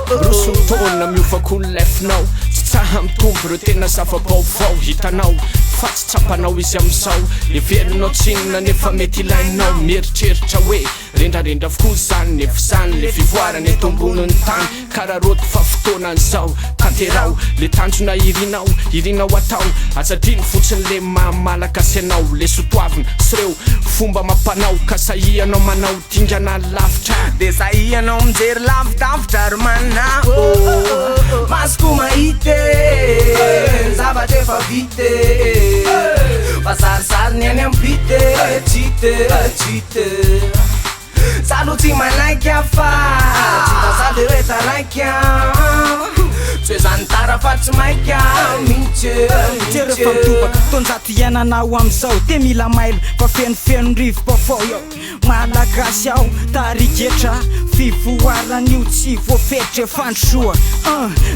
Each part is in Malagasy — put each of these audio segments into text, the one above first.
Brosotona miofako ny lefinao tsy tsaha mitombo reo tena zava-baovao hitanao fa tsy tsapanao izy amizao everinao tsinona nefa mety ilainao mieritreritra hoe rendrarendra avokoa zany nefa zany le fivoarany eto amboniny tany karaha roty fa fotoanan'izao tanterao le tanjona irinao atao azadriny fotsiny le mahamalakasy anao le sotoavina sy reo fomba mampanao ka sahianao manao dingana lavitra de sahianao mijery lavidavitra ry manao masoko mahite zavatra efa vite fa sarisariny any ambite tsite salo tsy malaika fa tsy tasady hoe talaika tsy zany tara fa tsy maika rehefa mitobaka tonjato iananao amizao de mila mailo fa fenofeno rivo bafao eo malagasy ao tarigetra fivoaran'io tsy voafetra fandrosoa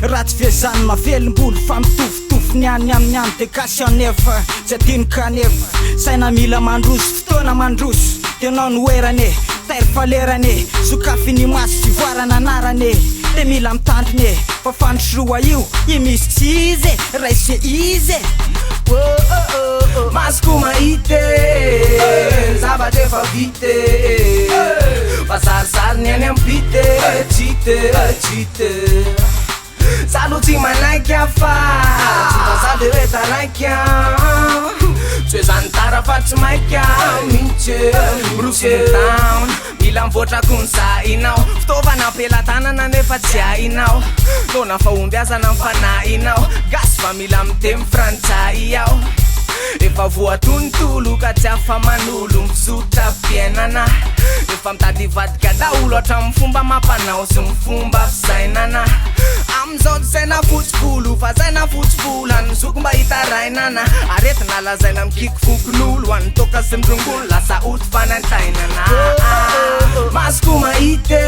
ratsy fiazany mavelim-bolo fa mitovitovy ny any amin'ny any de kasy anefa tsy adino kanefa saina mila mandroso fotoana mandroso tenao ny oerane tairy falerane sokafiny maso fivoarana anarane de mila mitandrine fa fandrosoa io i misy tsy izy raise izy masoko mahite zavatra efa vite fa sarisariny any ambite tsite salo tsy malaika fa tsy tasady hoe talaika tsy zany tara fa tsy maika mitsy mila mivoatra konsainao fitaovana ampelantanana nefa tsy hainao tona fa ombiazana mifanahinao gasy fa mila mitemy frantsay ao efa voatonontolo ka tsy afa manolo mizotra fiainana efa mitady vadika daolo hatramin'ny fomba mampanao sy ny fomba fisainana amizao tsy saina fotsipolo fa saina fotsipolo any zoko mba hitarainana aretina lazaina mikiko fokon'olo any toka sy midrongolo lasa oty fanantainana masoko mahite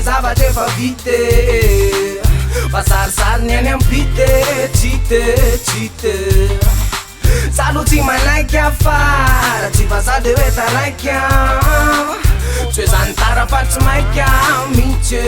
zavatra efa vite fa sarisariny any ambite tsite salo tsy malaika fa tsy fasady hoe talaika tsy zany tara fa tsy maika mitsy